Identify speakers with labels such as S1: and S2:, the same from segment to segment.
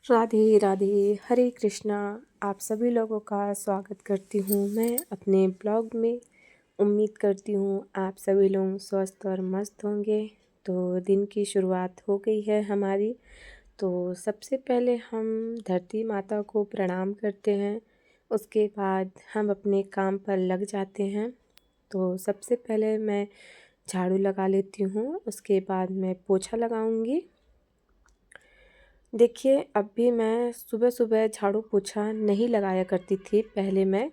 S1: राधे राधे, हरे कृष्णा। आप सभी लोगों का स्वागत करती हूँ मैं अपने ब्लॉग में। उम्मीद करती हूँ आप सभी लोग स्वस्थ और मस्त होंगे। तो दिन की शुरुआत हो गई है हमारी। तो सबसे पहले हम धरती माता को प्रणाम करते हैं, उसके बाद हम अपने काम पर लग जाते हैं। तो सबसे पहले मैं झाड़ू लगा लेती हूँ, उसके बाद मैं पोछा लगाऊंगी। देखिए, अब भी मैं सुबह सुबह झाड़ू पोछा नहीं लगाया करती थी पहले मैं,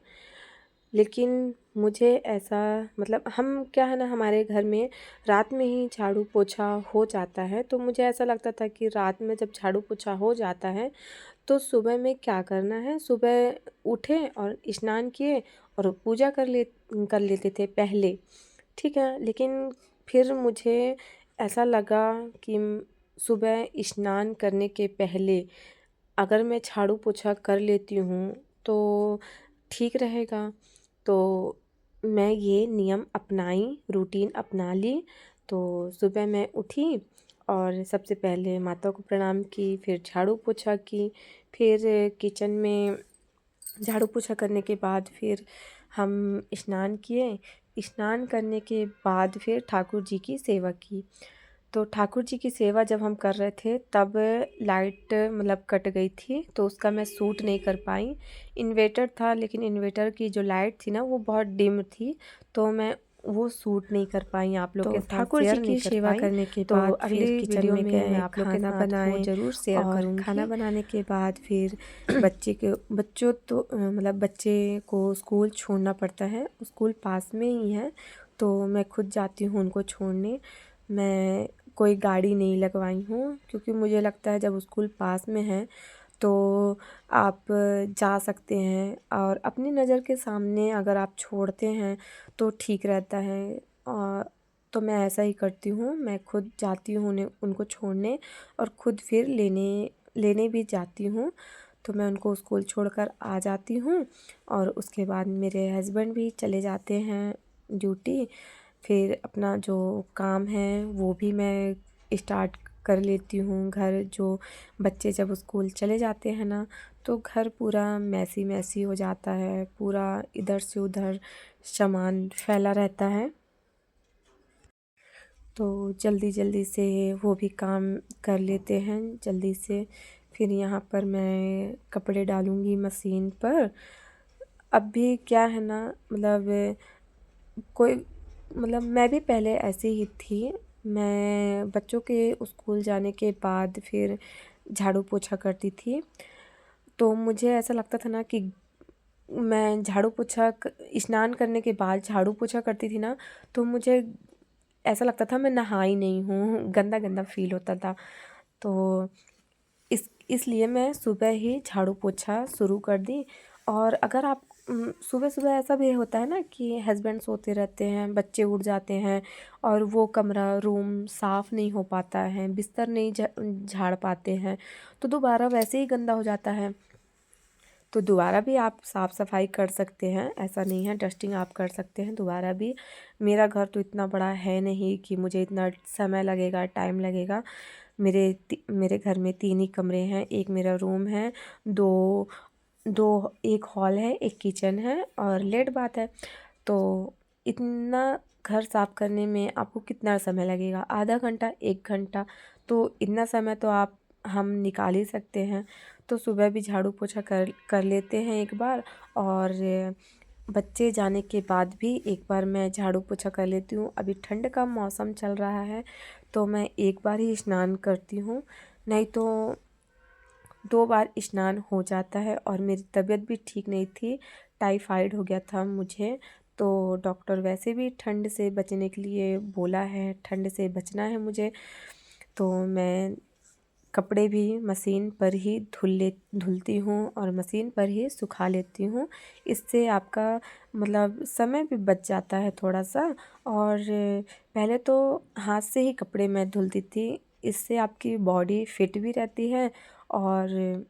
S1: लेकिन मुझे ऐसा हम क्या है ना, हमारे घर में रात में ही झाड़ू पोछा हो जाता है। तो मुझे ऐसा लगता था कि रात में जब झाड़ू पोछा हो जाता है तो सुबह में क्या करना है, सुबह उठे और स्नान किए और पूजा कर लेते थे पहले, ठीक है। लेकिन फिर मुझे ऐसा लगा कि सुबह स्नान करने के पहले अगर मैं झाड़ू पोछा कर लेती हूँ तो ठीक रहेगा। तो मैं ये नियम अपनाई, रूटीन अपना ली। तो सुबह मैं उठी और सबसे पहले माता को प्रणाम की, फिर झाड़ू पोछा की, फिर किचन में झाड़ू पोछा करने के बाद फिर हम स्नान किए। स्नान करने के बाद फिर ठाकुर जी की सेवा की। तो ठाकुर जी की सेवा जब हम कर रहे थे तब लाइट कट गई थी, तो उसका मैं सूट नहीं कर पाई। इन्वेटर था, लेकिन इन्वेटर की जो लाइट थी ना वो बहुत डिम थी, तो मैं वो सूट नहीं कर पाई, आप लोग
S2: तो
S1: के साथ
S2: ठाकुर जी
S1: शेयर नहीं
S2: की
S1: कर
S2: सेवा
S1: पाई।
S2: करने के
S1: तो
S2: बाद
S1: अगली
S2: फिर किचन
S1: वीडियो
S2: में
S1: में मैं
S2: गए,
S1: आप लोग के
S2: खाना
S1: साथ वो
S2: बनाए
S1: ज़रूर शेयर
S2: और खाना
S1: करूँगी।
S2: बनाने के बाद फिर बच्चे को स्कूल छोड़ना पड़ता है, स्कूल पास में ही है, तो मैं खुद जाती हूँ उनको छोड़ने। मैं कोई गाड़ी नहीं लगवाई हूँ, क्योंकि मुझे लगता है जब स्कूल पास में है तो आप जा सकते हैं और अपनी नज़र के सामने अगर आप छोड़ते हैं तो ठीक रहता है। तो मैं ऐसा ही करती हूँ, मैं खुद जाती हूँ उन्हें उनको छोड़ने और खुद फिर लेने लेने भी जाती हूँ। तो मैं उनको स्कूल छोड़कर आ जाती हूँ और उसके बाद मेरे हस्बैंड भी चले जाते हैं ड्यूटी। फिर अपना जो काम है वो भी मैं स्टार्ट कर लेती हूँ। घर जो बच्चे जब स्कूल चले जाते हैं ना, तो घर पूरा मैसी मैसी हो जाता है, पूरा इधर से उधर सामान फैला रहता है। तो जल्दी जल्दी से वो भी काम कर लेते हैं जल्दी से। फिर यहाँ पर मैं कपड़े डालूँगी मशीन पर। अब भी क्या है ना, कोई मैं भी पहले ऐसे ही थी। मैं बच्चों के स्कूल जाने के बाद फिर झाड़ू पोछा करती थी। तो मुझे ऐसा लगता था ना कि मैं स्नान करने के बाद झाड़ू पोछा करती थी ना, तो मुझे ऐसा लगता था मैं नहाई नहीं हूँ, गंदा गंदा फील होता था। तो इसलिए मैं सुबह ही झाड़ू पोछा शुरू कर दी। और अगर आप सुबह सुबह ऐसा भी होता है ना कि हस्बैंड सोते रहते हैं, बच्चे उठ जाते हैं और वो कमरा रूम साफ़ नहीं हो पाता है, बिस्तर नहीं झाड़ पाते हैं, तो दोबारा वैसे ही गंदा हो जाता है। तो दोबारा भी आप साफ़ सफाई कर सकते हैं, ऐसा नहीं है, डस्टिंग आप कर सकते हैं दोबारा भी। मेरा घर तो इतना बड़ा है नहीं कि मुझे इतना समय लगेगा, टाइम लगेगा। मेरे घर में 3 ही कमरे हैं, एक मेरा रूम है, दो दो एक हॉल है, एक किचन है और लेट बाथ है। तो इतना घर साफ़ करने में आपको कितना समय लगेगा? आधा घंटा, 1 घंटा। तो इतना समय तो हम निकाल ही सकते हैं। तो सुबह भी झाड़ू पोछा कर कर लेते हैं एक बार, और बच्चे जाने के बाद भी एक बार मैं झाड़ू पोछा कर लेती हूँ। अभी ठंड का मौसम चल रहा है तो मैं एक बार ही स्नान करती हूँ, नहीं तो 2 बार स्नान हो जाता है। और मेरी तबीयत भी ठीक नहीं थी, टाइफाइड हो गया था मुझे। तो डॉक्टर वैसे भी ठंड से बचने के लिए बोला है, ठंड से बचना है मुझे। तो मैं कपड़े भी मशीन पर ही धुलती हूँ और मशीन पर ही सुखा लेती हूँ। इससे आपका समय भी बच जाता है थोड़ा सा। और पहले तो हाथ से ही कपड़े मैं धुलती थी, इससे आपकी बॉडी फिट भी रहती है और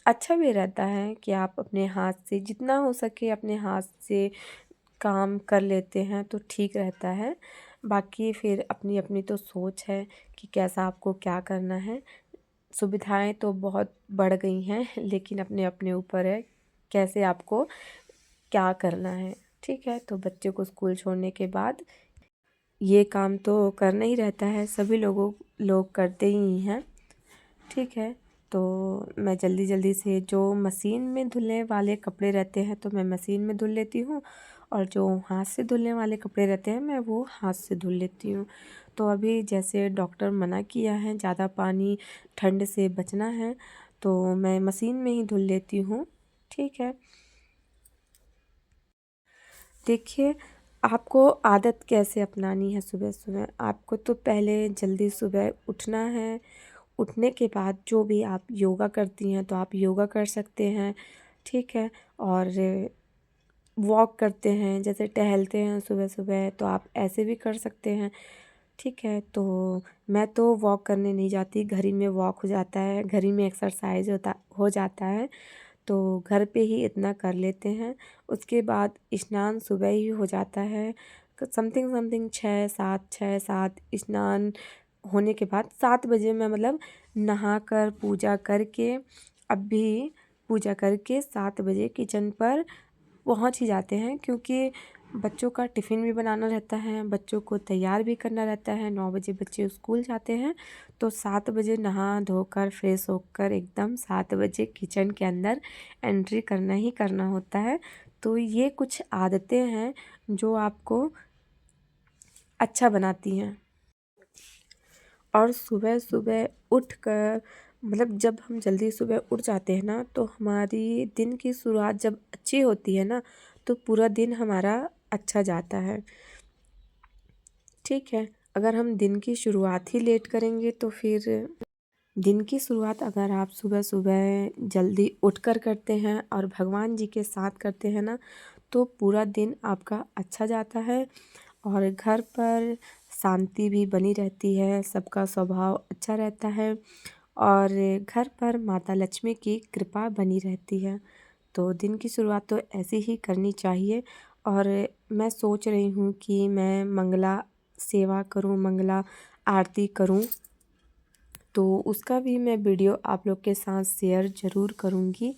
S2: अच्छा भी रहता है कि आप अपने हाथ से जितना हो सके अपने हाथ से काम कर लेते हैं तो ठीक रहता है। बाकी फिर अपनी अपनी तो सोच है कि कैसा आपको क्या करना है। सुविधाएं तो बहुत बढ़ गई हैं, लेकिन अपने अपने ऊपर है कैसे आपको क्या करना है। ठीक है, तो बच्चे को स्कूल छोड़ने के बाद ये काम तो करना ही रहता है, सभी लोग करते ही हैं। ठीक है, तो मैं जल्दी जल्दी से जो मशीन में धुलने वाले कपड़े रहते हैं तो मैं मशीन में धुल लेती हूँ, और जो हाथ से धुलने वाले कपड़े रहते हैं मैं वो हाथ से धुल लेती हूँ। तो अभी जैसे डॉक्टर मना किया है ज़्यादा पानी ठंड से बचना है, तो मैं मशीन में ही धुल लेती हूँ। ठीक है, देखिए आपको आदत कैसे अपनानी है सुबह सुबह। आपको तो पहले जल्दी सुबह उठना है। उठने के बाद जो भी आप योगा करती हैं तो आप योगा कर सकते हैं। ठीक है, और वॉक करते हैं, जैसे टहलते हैं सुबह सुबह, तो आप ऐसे भी कर सकते हैं। ठीक है, तो मैं तो वॉक करने नहीं जाती, घर ही में वॉक हो जाता है, घर ही में एक्सरसाइज हो जाता है, तो घर पे ही इतना कर लेते हैं। उसके बाद स्नान सुबह ही हो जाता है, समथिंग समथिंग 6 7 स्नान होने के बाद 7 बजे मैं मतलब नहा कर पूजा करके, अभी पूजा करके 7 बजे किचन पर पहुंच ही जाते हैं, क्योंकि बच्चों का टिफ़िन भी बनाना रहता है, बच्चों को तैयार भी करना रहता है। 9 बजे बच्चे स्कूल जाते हैं, तो 7 बजे नहा धोकर फ्रेश होकर एकदम 7 बजे किचन के अंदर एंट्री करना ही करना होता है। तो ये कुछ आदतें हैं जो आपको अच्छा बनाती हैं। और सुबह सुबह उठकर मतलब जब हम जल्दी सुबह उठ जाते हैं ना, तो हमारी दिन की शुरुआत जब अच्छी होती है ना, तो पूरा दिन हमारा अच्छा जाता है। ठीक है, अगर हम दिन की शुरुआत ही लेट करेंगे तो फिर दिन की शुरुआत अगर आप सुबह सुबह जल्दी उठकर करते हैं और भगवान जी के साथ करते हैं ना, तो पूरा दिन आपका अच्छा जाता है, और घर पर शांति भी बनी रहती है, सबका स्वभाव अच्छा रहता है, और घर पर माता लक्ष्मी की कृपा बनी रहती है। तो दिन की शुरुआत तो ऐसे ही करनी चाहिए। और मैं सोच रही हूँ कि मैं मंगला सेवा करूँ, मंगला आरती करूँ, तो उसका भी मैं वीडियो आप लोग के साथ शेयर ज़रूर करूँगी।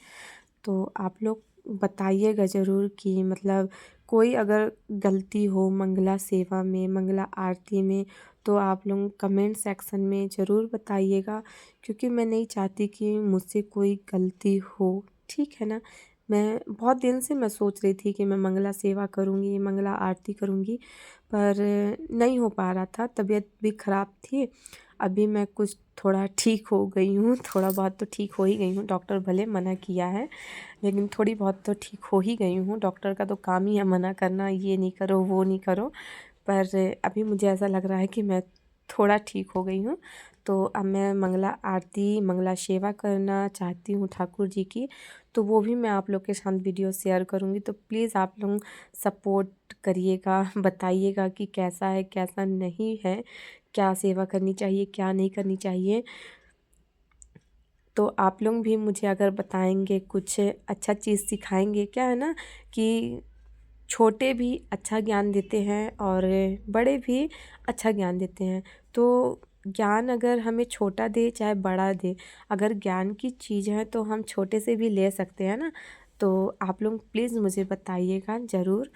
S2: तो आप लोग बताइएगा ज़रूर कि मतलब कोई अगर गलती हो मंगला सेवा में, मंगला आरती में, तो आप लोग कमेंट सेक्शन में ज़रूर बताइएगा, क्योंकि मैं नहीं चाहती कि मुझसे कोई गलती हो। ठीक है ना, मैं बहुत दिन से मैं सोच रही थी कि मैं मंगला सेवा करूँगी, मंगला आरती करूँगी, पर नहीं हो पा रहा था, तबीयत भी ख़राब थी। अभी मैं कुछ थोड़ा ठीक हो गई हूँ, थोड़ा बहुत तो ठीक हो ही गई हूँ, डॉक्टर भले मना किया है, लेकिन थोड़ी बहुत तो ठीक हो ही गई हूँ। डॉक्टर का तो काम ही है मना करना, ये नहीं करो वो नहीं करो, पर अभी मुझे ऐसा लग रहा है कि मैं थोड़ा ठीक हो गई हूँ। तो अब मैं मंगला आरती, मंगला सेवा करना चाहती हूँ ठाकुर जी की, तो वो भी मैं आप लोग के साथ वीडियो शेयर करूँगी। तो प्लीज़ आप लोग सपोर्ट करिएगा, बताइएगा कि कैसा है कैसा नहीं है, क्या सेवा करनी चाहिए क्या नहीं करनी चाहिए। तो आप लोग भी मुझे अगर बताएंगे, कुछ अच्छा चीज़ सिखाएंगे, क्या है ना कि छोटे भी अच्छा ज्ञान देते हैं और बड़े भी अच्छा ज्ञान देते हैं। तो ज्ञान अगर हमें छोटा दे चाहे बड़ा दे, अगर ज्ञान की चीज़ है तो हम छोटे से भी ले सकते हैं ना। तो आप लोग प्लीज़ मुझे बताइएगा ज़रूर।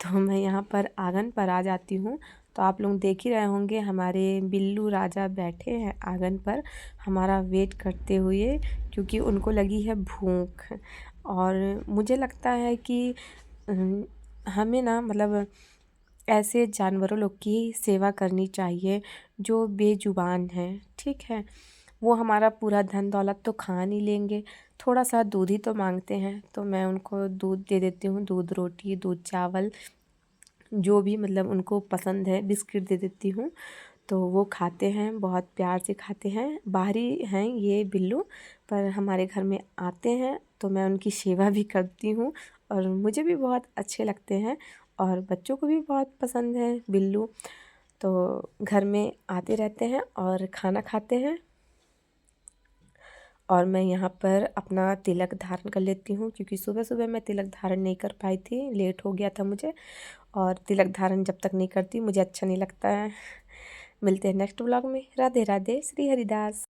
S2: तो मैं यहाँ पर आंगन पर आ जाती हूँ, तो आप लोग देख ही रहे होंगे हमारे बिल्लू राजा बैठे हैं आंगन पर हमारा वेट करते हुए, क्योंकि उनको लगी है भूख। और मुझे लगता है कि हमें ना मतलब ऐसे जानवरों लोग की सेवा करनी चाहिए जो बेजुबान हैं। ठीक है, वो हमारा पूरा धन दौलत तो खा नहीं लेंगे, थोड़ा सा दूध ही तो मांगते हैं, तो मैं उनको दूध दे देती हूँ, दूध रोटी दूध चावल जो भी मतलब उनको पसंद है, बिस्किट दे देती हूँ, तो वो खाते हैं, बहुत प्यार से खाते हैं। बाहरी हैं ये बिल्लू, पर हमारे घर में आते हैं तो मैं उनकी सेवा भी करती हूँ, और मुझे भी बहुत अच्छे लगते हैं, और बच्चों को भी बहुत पसंद है बिल्लू। तो घर में आते रहते हैं और खाना खाते हैं, और मैं यहाँ पर अपना तिलक धारण कर लेती हूँ, क्योंकि सुबह सुबह मैं तिलक धारण नहीं कर पाई थी, लेट हो गया था मुझे, और तिलक धारण जब तक नहीं करती मुझे अच्छा नहीं लगता है। मिलते हैं नेक्स्ट व्लॉग में। राधे राधे, श्री हरिदास।